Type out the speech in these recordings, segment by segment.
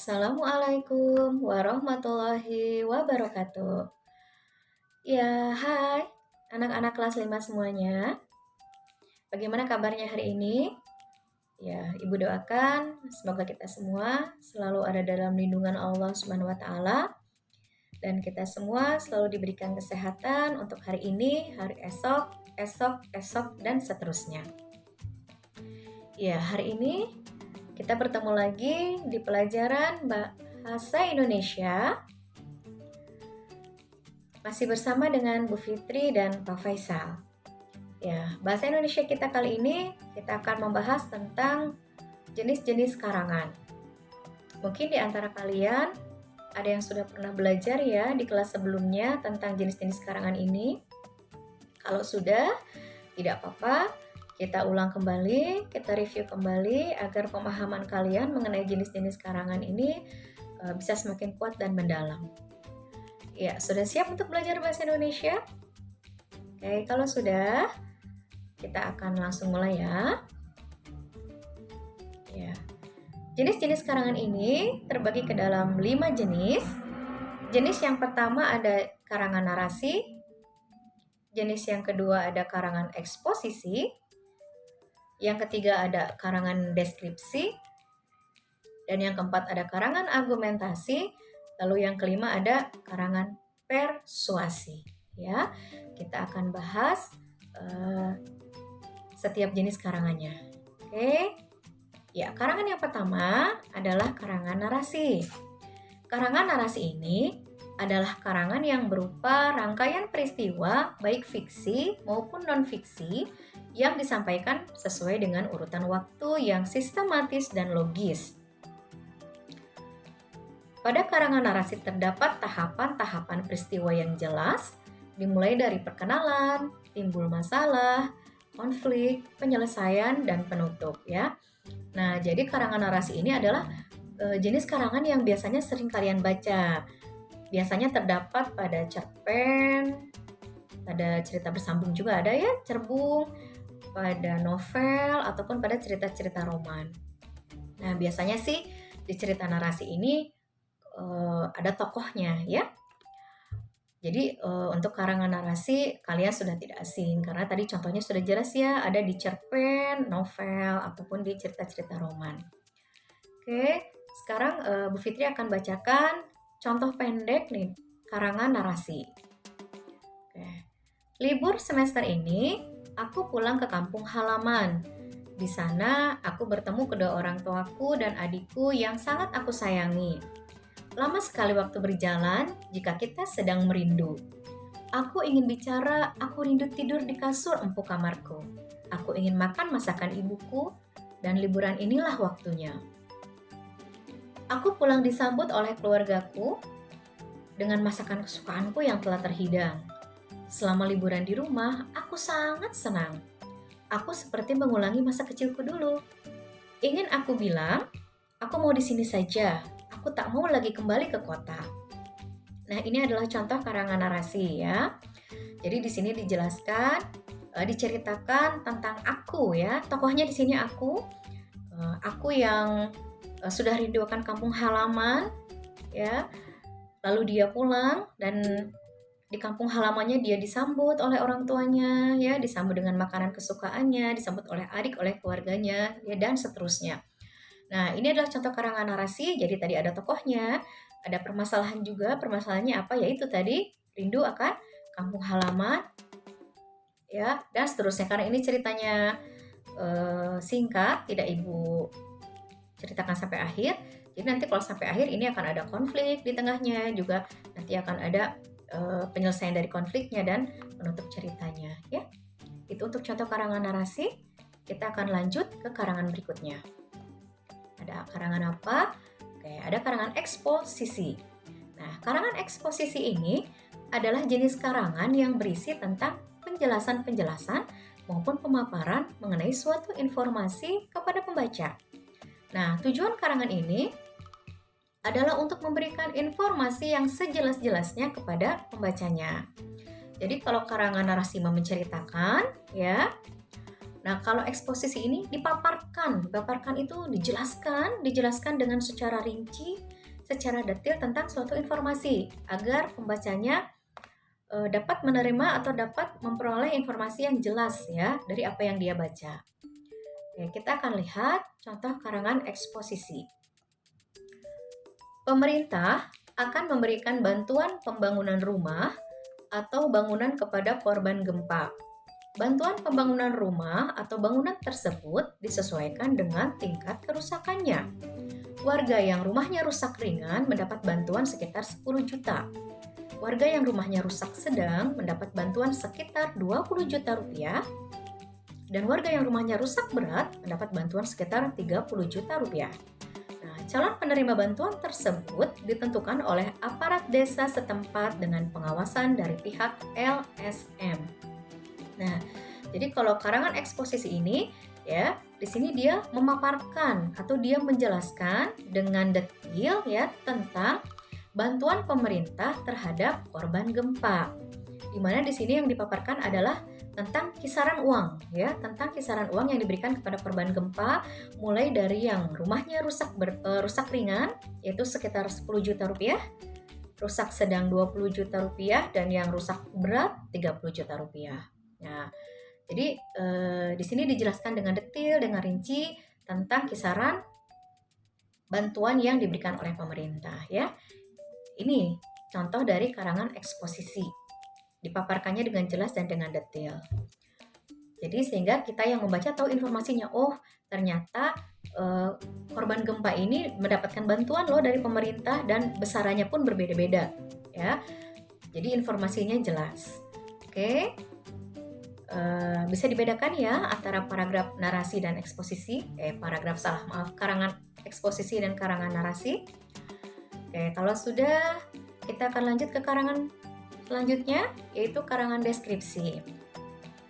Assalamualaikum warahmatullahi wabarakatuh. Ya, hai anak-anak kelas 5 semuanya. Bagaimana kabarnya hari ini? Ya, Ibu doakan semoga kita semua selalu ada dalam lindungan Allah Subhanahu wa taala dan kita semua selalu diberikan kesehatan untuk hari ini, hari esok, esok, dan seterusnya. Ya, hari ini kita bertemu lagi di pelajaran Bahasa Indonesia. Masih bersama dengan Bu Fitri dan Pak Faisal. Ya, bahasa Indonesia kita kali ini kita akan membahas tentang jenis-jenis karangan. Mungkin di antara kalian ada yang sudah pernah belajar ya di kelas sebelumnya tentang jenis-jenis karangan ini. Kalau sudah, tidak apa-apa, kita ulang kembali, kita review kembali agar pemahaman kalian mengenai jenis-jenis karangan ini bisa semakin kuat dan mendalam. Ya, sudah siap untuk belajar bahasa Indonesia? Oke, kalau sudah, kita akan langsung mulai ya. Ya. Jenis-jenis karangan ini terbagi ke dalam 5 jenis. Jenis yang pertama ada karangan narasi. Jenis yang kedua ada karangan eksposisi. Yang ketiga ada karangan deskripsi. Dan yang keempat ada karangan argumentasi. Lalu yang kelima ada karangan persuasi. Ya, kita akan bahas setiap jenis karangannya. Oke. Ya, karangan yang pertama adalah karangan narasi. Karangan narasi ini adalah karangan yang berupa rangkaian peristiwa baik fiksi maupun non-fiksi yang disampaikan sesuai dengan urutan waktu yang sistematis dan logis. Pada karangan narasi terdapat tahapan-tahapan peristiwa yang jelas, dimulai dari perkenalan, timbul masalah, konflik, penyelesaian, dan penutup ya. Nah, jadi karangan narasi ini adalah jenis karangan yang biasanya sering kalian baca. Biasanya terdapat pada cerpen, pada cerita bersambung juga ada ya, cerbung, pada novel, ataupun pada cerita-cerita roman. Nah, biasanya sih di cerita narasi ini ada tokohnya ya. Jadi untuk karangan narasi kalian sudah tidak asing karena tadi contohnya sudah jelas ya, ada di cerpen, novel ataupun di cerita-cerita roman. Oke, sekarang Bu Fitri akan bacakan contoh pendek nih karangan narasi. Oke. Libur semester ini aku pulang ke kampung halaman. Di sana aku bertemu kedua orang tuaku dan adikku yang sangat aku sayangi. Lama sekali waktu berjalan jika kita sedang merindu. Aku ingin bicara, aku rindu tidur di kasur empuk kamarku. Aku ingin makan masakan ibuku, dan liburan inilah waktunya. Aku pulang disambut oleh keluargaku dengan masakan kesukaanku yang telah terhidang. Selama liburan di rumah, aku sangat senang. Aku seperti mengulangi masa kecilku dulu. Ingin aku bilang, aku mau di sini saja. Aku tak mau lagi kembali ke kota. Nah, ini adalah contoh karangan narasi ya. Jadi di sini dijelaskan, diceritakan tentang aku ya. Tokohnya di sini aku yang sudah rindu akan kampung halaman ya. Lalu dia pulang dan di kampung halamannya dia disambut oleh orang tuanya ya, disambut dengan makanan kesukaannya, disambut oleh adik, oleh keluarganya ya, dan seterusnya. Nah, ini adalah contoh karangan narasi. Jadi tadi ada tokohnya, ada permasalahan juga. Permasalahannya apa? Yaitu tadi rindu akan kampung halaman, ya, dan seterusnya. Karena ini ceritanya singkat, tidak Ibu ceritakan sampai akhir. Jadi nanti kalau sampai akhir ini akan ada konflik di tengahnya, juga nanti akan ada penyelesaian dari konfliknya dan penutup ceritanya, ya. Itu untuk contoh karangan narasi. Kita akan lanjut ke karangan berikutnya. Ada karangan apa? Oke, ada karangan eksposisi. Nah, karangan eksposisi ini adalah jenis karangan yang berisi tentang penjelasan-penjelasan maupun pemaparan mengenai suatu informasi kepada pembaca. Nah, tujuan karangan ini adalah untuk memberikan informasi yang sejelas-jelasnya kepada pembacanya. Jadi kalau karangan narasi menceritakan, ya. Nah, kalau eksposisi ini dipaparkan itu dijelaskan dengan secara rinci secara detail tentang suatu informasi agar pembacanya dapat menerima atau dapat memperoleh informasi yang jelas ya dari apa yang dia baca. Oke, kita akan lihat contoh karangan eksposisi. Pemerintah akan memberikan bantuan pembangunan rumah atau bangunan kepada korban gempa. Bantuan pembangunan rumah atau bangunan tersebut disesuaikan dengan tingkat kerusakannya. Warga yang rumahnya rusak ringan mendapat bantuan sekitar 10 juta. Warga yang rumahnya rusak sedang mendapat bantuan sekitar 20 juta rupiah. Dan warga yang rumahnya rusak berat mendapat bantuan sekitar 30 juta rupiah. Nah, calon penerima bantuan tersebut ditentukan oleh aparat desa setempat dengan pengawasan dari pihak LSM. Nah, jadi kalau karangan eksposisi ini ya, di sini dia memaparkan atau dia menjelaskan dengan detail ya tentang bantuan pemerintah terhadap korban gempa. Di mana di sini yang dipaparkan adalah tentang kisaran uang ya, tentang kisaran uang yang diberikan kepada korban gempa mulai dari yang rumahnya rusak ringan yaitu sekitar 10 juta rupiah, rusak sedang 20 juta rupiah dan yang rusak berat 30 juta rupiah. Nah, jadi di sini dijelaskan dengan detail, dengan rinci tentang kisaran bantuan yang diberikan oleh pemerintah ya. Ini contoh dari karangan eksposisi. Dipaparkannya dengan jelas dan dengan detail. Jadi sehingga kita yang membaca tahu informasinya. Oh, ternyata korban gempa ini mendapatkan bantuan loh dari pemerintah dan besarannya pun berbeda-beda ya. Jadi informasinya jelas. Oke. Bisa dibedakan ya antara paragraf narasi dan eksposisi. Karangan eksposisi dan karangan narasi. Oke, kalau sudah, kita akan lanjut ke karangan selanjutnya, yaitu karangan deskripsi.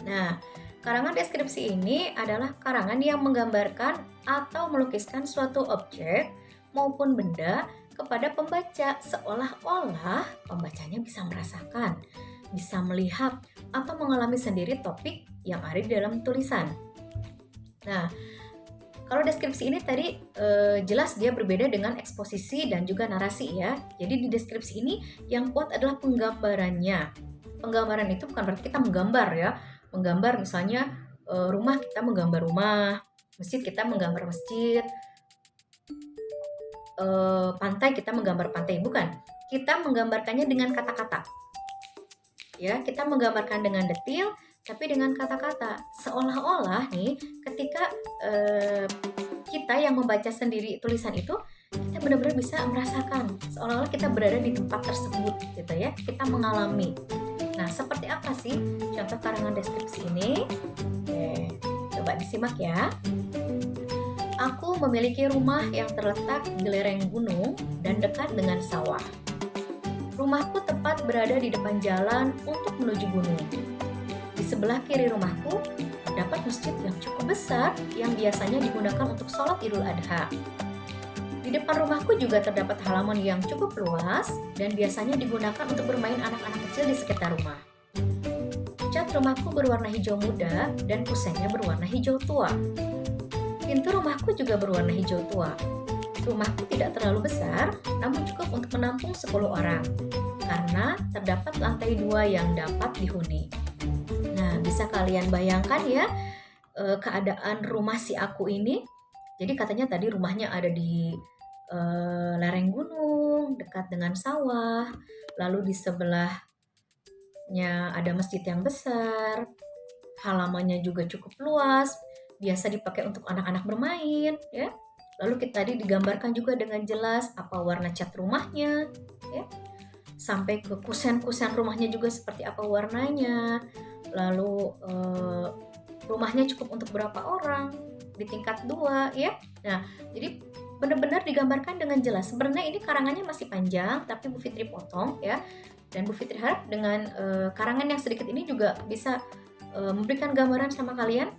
Nah, karangan deskripsi ini adalah karangan yang menggambarkan atau melukiskan suatu objek maupun benda kepada pembaca seolah-olah pembacanya bisa merasakan, bisa melihat atau mengalami sendiri topik yang ada di dalam tulisan. Nah, kalau deskripsi ini tadi jelas dia berbeda dengan eksposisi dan juga narasi ya. Jadi di deskripsi ini yang kuat adalah penggambarannya. Penggambaran itu bukan berarti kita menggambar ya. Menggambar misalnya rumah kita menggambar rumah, masjid kita menggambar masjid, pantai kita menggambar pantai, bukan. Kita menggambarkannya dengan kata-kata. Ya, kita menggambarkan dengan detail tapi dengan kata-kata. Seolah-olah nih ketika kita yang membaca sendiri tulisan itu, kita benar-benar bisa merasakan seolah-olah kita berada di tempat tersebut gitu ya. Kita mengalami. Nah, seperti apa sih contoh karangan deskripsi ini? Oke, coba disimak ya. Aku memiliki rumah yang terletak di lereng gunung dan dekat dengan sawah. Rumahku tepat berada di depan jalan untuk menuju gunung. Di sebelah kiri rumahku terdapat masjid yang cukup besar yang biasanya digunakan untuk sholat Idul Adha. Di depan rumahku juga terdapat halaman yang cukup luas dan biasanya digunakan untuk bermain anak-anak kecil di sekitar rumah. Cat rumahku berwarna hijau muda dan kusennya berwarna hijau tua. Pintu rumahku juga berwarna hijau tua. Rumahku tidak terlalu besar, namun cukup untuk menampung 10 orang, karena terdapat lantai 2 yang dapat dihuni. Nah, bisa kalian bayangkan ya keadaan rumah si aku ini. Jadi katanya tadi rumahnya ada di lereng gunung, dekat dengan sawah, lalu di sebelahnya ada masjid yang besar, halamannya juga cukup luas, biasa dipakai untuk anak-anak bermain, ya. Lalu tadi digambarkan juga dengan jelas apa warna cat rumahnya, ya. Sampai ke kusen-kusen rumahnya juga seperti apa warnanya. Lalu rumahnya cukup untuk berapa orang di tingkat 2, ya. Nah, jadi benar-benar digambarkan dengan jelas. Sebenarnya ini karangannya masih panjang, tapi Bu Fitri potong, ya. Dan Bu Fitri harap dengan karangan yang sedikit ini juga bisa memberikan gambaran sama kalian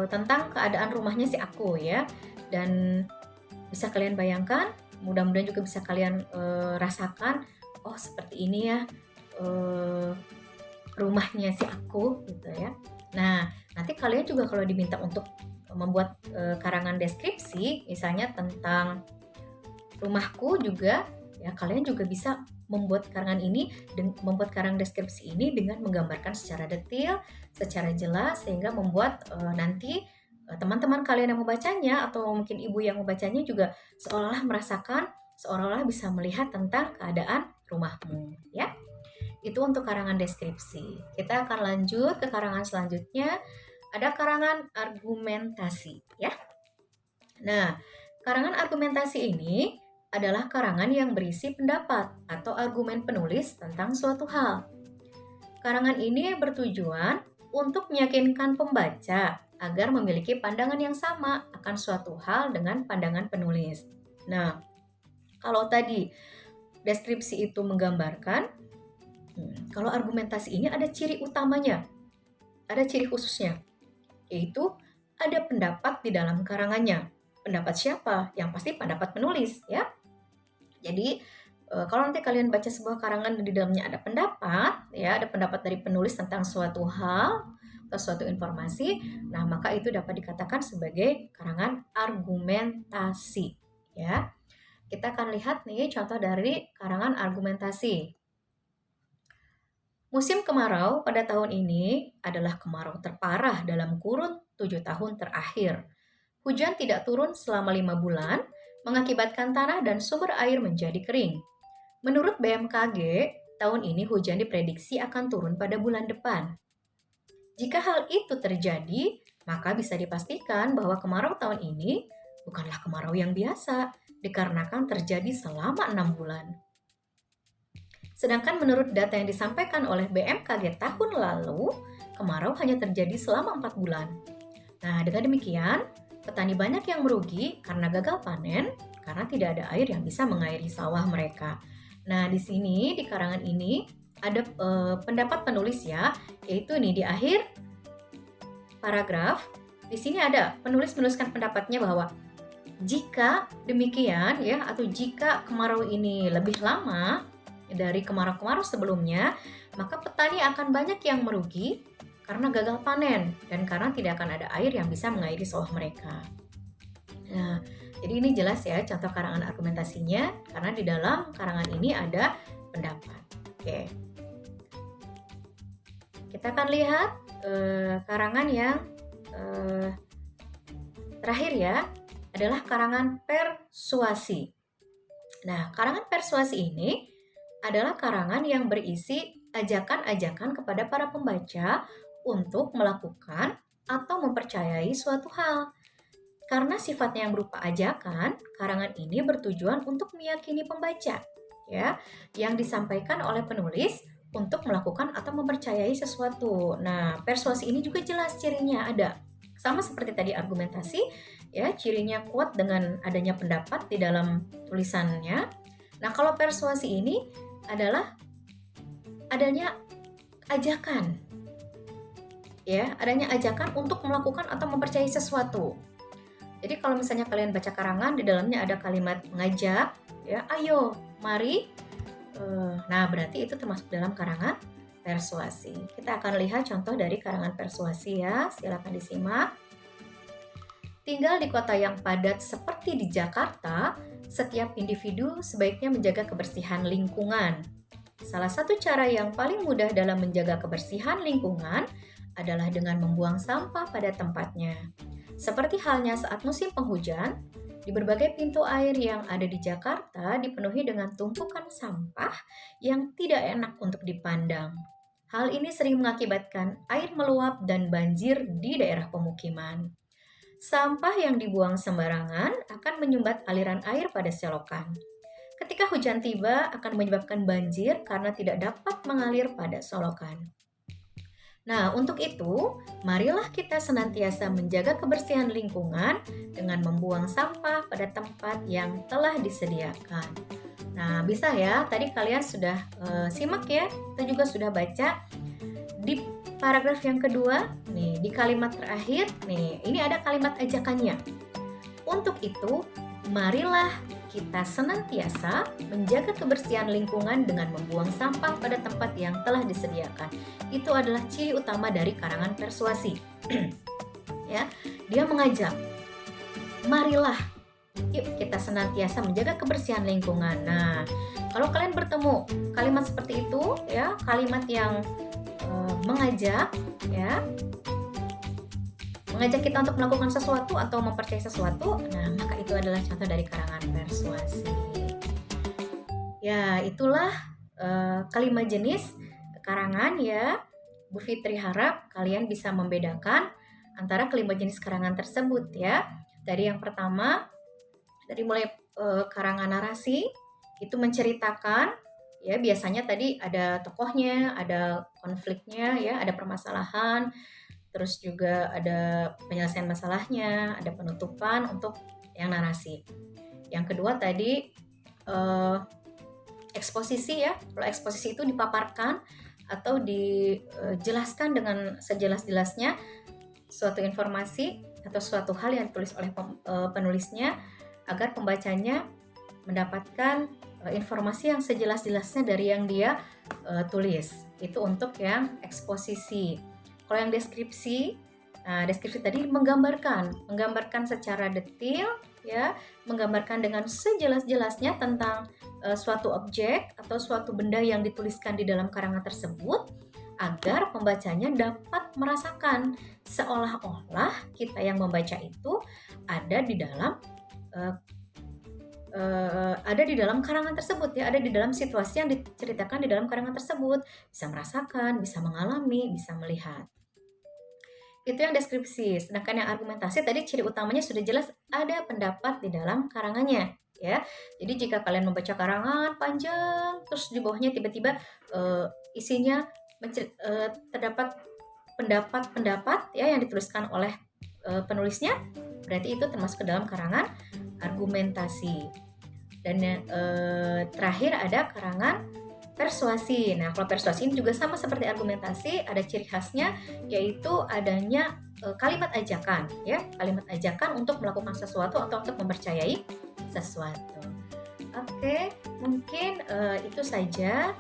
tentang keadaan rumahnya si aku, ya. Dan bisa kalian bayangkan, mudah-mudahan juga bisa kalian rasakan, oh seperti ini ya rumahnya si aku gitu ya. Nah, nanti kalian juga kalau diminta untuk membuat karangan deskripsi, misalnya tentang rumahku juga, ya kalian juga bisa membuat membuat karang deskripsi ini dengan menggambarkan secara detail, secara jelas, sehingga membuat nanti teman-teman kalian yang membacanya atau mungkin ibu yang membacanya juga seolah-olah bisa melihat tentang keadaan rumahmu, ya. Itu untuk karangan deskripsi. Kita akan lanjut ke karangan selanjutnya, ada karangan argumentasi, ya. Nah, karangan argumentasi ini adalah karangan yang berisi pendapat atau argumen penulis tentang suatu hal. Karangan ini bertujuan untuk meyakinkan pembaca agar memiliki pandangan yang sama akan suatu hal dengan pandangan penulis. Nah, kalau tadi deskripsi itu menggambarkan, kalau argumentasi ini ada ciri utamanya, ada ciri khususnya, yaitu ada pendapat di dalam karangannya. Pendapat siapa? Yang pasti pendapat penulis, ya. Jadi kalau nanti kalian baca sebuah karangan dan di dalamnya ada pendapat, ya, ada pendapat dari penulis tentang suatu hal atau suatu informasi, nah maka itu dapat dikatakan sebagai karangan argumentasi, ya. Kita akan lihat nih contoh dari karangan argumentasi. Musim kemarau pada tahun ini adalah kemarau terparah dalam kurun 7 tahun terakhir. Hujan tidak turun selama 5 bulan, mengakibatkan tanah dan sumber air menjadi kering. Menurut BMKG, tahun ini hujan diprediksi akan turun pada bulan depan. Jika hal itu terjadi, maka bisa dipastikan bahwa kemarau tahun ini bukanlah kemarau yang biasa, dikarenakan terjadi selama 6 bulan. Sedangkan menurut data yang disampaikan oleh BMKG tahun lalu, kemarau hanya terjadi selama 4 bulan. Nah, dengan demikian, petani banyak yang merugi karena gagal panen, karena tidak ada air yang bisa mengairi sawah mereka. Nah, di sini, di karangan ini, ada pendapat penulis ya, yaitu nih di akhir paragraf, di sini ada penulis menuliskan pendapatnya bahwa jika demikian ya, atau jika kemarau ini lebih lama dari kemarau-kemarau sebelumnya, maka petani akan banyak yang merugi karena gagal panen dan karena tidak akan ada air yang bisa mengairi sawah mereka. Nah, jadi ini jelas ya contoh karangan argumentasinya, karena di dalam karangan ini ada pendapat. Oke. Kita akan lihat karangan yang terakhir ya, adalah karangan persuasi. Nah, karangan persuasi ini adalah karangan yang berisi ajakan-ajakan kepada para pembaca untuk melakukan atau mempercayai suatu hal. Karena sifatnya yang berupa ajakan, karangan ini bertujuan untuk meyakini pembaca, ya, yang disampaikan oleh penulis untuk melakukan atau mempercayai sesuatu. Nah, persuasi ini juga jelas cirinya ada. Sama seperti tadi argumentasi, ya, cirinya kuat dengan adanya pendapat di dalam tulisannya. Nah, kalau persuasi ini adalah adanya ajakan, ya, adanya ajakan untuk melakukan atau mempercayai sesuatu. Jadi kalau misalnya kalian baca karangan, di dalamnya ada kalimat mengajak, ya, ayo, mari. Nah, berarti itu termasuk dalam karangan persuasi. Kita akan lihat contoh dari karangan persuasi ya, silakan disimak. Tinggal di kota yang padat seperti di Jakarta, setiap individu sebaiknya menjaga kebersihan lingkungan. Salah satu cara yang paling mudah dalam menjaga kebersihan lingkungan adalah dengan membuang sampah pada tempatnya. Seperti halnya saat musim penghujan, di berbagai pintu air yang ada di Jakarta dipenuhi dengan tumpukan sampah yang tidak enak untuk dipandang. Hal ini sering mengakibatkan air meluap dan banjir di daerah pemukiman. Sampah yang dibuang sembarangan akan menyumbat aliran air pada selokan. Ketika hujan tiba akan menyebabkan banjir karena tidak dapat mengalir pada selokan. Nah, untuk itu, marilah kita senantiasa menjaga kebersihan lingkungan dengan membuang sampah pada tempat yang telah disediakan. Nah, bisa ya, tadi kalian sudah simak ya, kita juga sudah baca di paragraf yang kedua, nih di kalimat terakhir, nih ini ada kalimat ajakannya. Untuk itu, marilah kita senantiasa menjaga kebersihan lingkungan dengan membuang sampah pada tempat yang telah disediakan. Itu adalah ciri utama dari karangan persuasi. Ya, dia mengajak, marilah Yuk kita senantiasa menjaga kebersihan lingkungan. Nah, kalau kalian bertemu kalimat seperti itu ya, kalimat yang mengajak ya, mengajak kita untuk melakukan sesuatu atau mempercayai sesuatu, nah maka itu adalah contoh dari karangan persuasi. Ya, itulah kalimat jenis karangan ya. Bu Fitri harap kalian bisa membedakan antara kelima jenis karangan tersebut ya. Dari yang pertama, dari mulai karangan narasi, itu menceritakan ya, biasanya tadi ada tokohnya, ada konfliknya ya, ada permasalahan, terus juga ada penyelesaian masalahnya, ada penutupan untuk yang narasi. Yang kedua tadi eksposisi ya. Kalau eksposisi itu dipaparkan atau dijelaskan dengan sejelas-jelasnya suatu informasi atau suatu hal yang ditulis oleh penulisnya agar pembacanya mendapatkan informasi yang sejelas-jelasnya dari yang dia tulis. Itu untuk yang eksposisi. Kalau yang deskripsi, nah deskripsi tadi menggambarkan secara detail ya, menggambarkan dengan sejelas-jelasnya tentang suatu objek atau suatu benda yang dituliskan di dalam karangan tersebut agar pembacanya dapat merasakan seolah-olah kita yang membaca itu ada di dalam karangan tersebut ya, ada di dalam situasi yang diceritakan di dalam karangan tersebut, bisa merasakan, bisa mengalami, bisa melihat. Itu yang deskripsi. Sedangkan yang argumentasi tadi ciri utamanya sudah jelas, ada pendapat di dalam karangannya ya. Jadi jika kalian membaca karangan panjang terus di bawahnya tiba-tiba isinya terdapat pendapat-pendapat ya yang dituliskan oleh penulisnya, berarti itu termasuk ke dalam karangan argumentasi. Dan terakhir ada karangan persuasi. Nah, kalau persuasi ini juga sama seperti argumentasi, ada ciri khasnya yaitu adanya kalimat ajakan ya, kalimat ajakan untuk melakukan sesuatu atau untuk mempercayai sesuatu. Oke, mungkin itu saja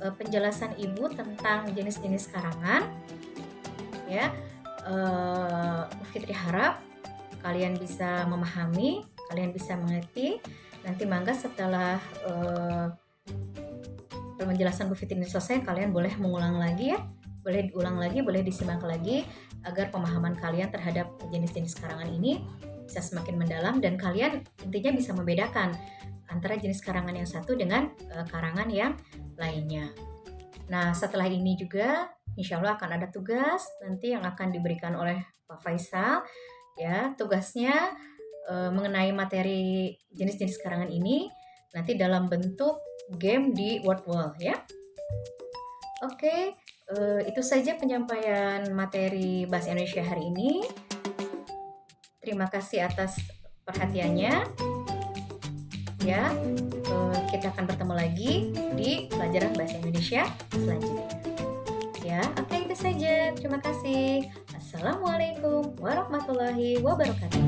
penjelasan Ibu tentang jenis-jenis karangan ya. Bu Fitri harap kalian bisa memahami, kalian bisa mengerti. Nanti mangga setelah penjelasan Bu Fitri ini selesai, kalian boleh mengulang lagi ya, boleh diulang lagi, boleh disimak lagi agar pemahaman kalian terhadap jenis-jenis karangan ini bisa semakin mendalam dan kalian intinya bisa membedakan antara jenis karangan yang satu dengan karangan yang lainnya. Nah, setelah ini juga insya Allah akan ada tugas nanti yang akan diberikan oleh Pak Faisal ya. Tugasnya mengenai materi jenis-jenis karangan ini nanti dalam bentuk game di WordWall ya. Oke, itu saja penyampaian materi Bahasa Indonesia hari ini. Terima kasih atas perhatiannya ya. Kita akan bertemu lagi di pelajaran Bahasa Indonesia selanjutnya ya. Oke, itu saja. Terima kasih. Assalamualaikum warahmatullahi wabarakatuh.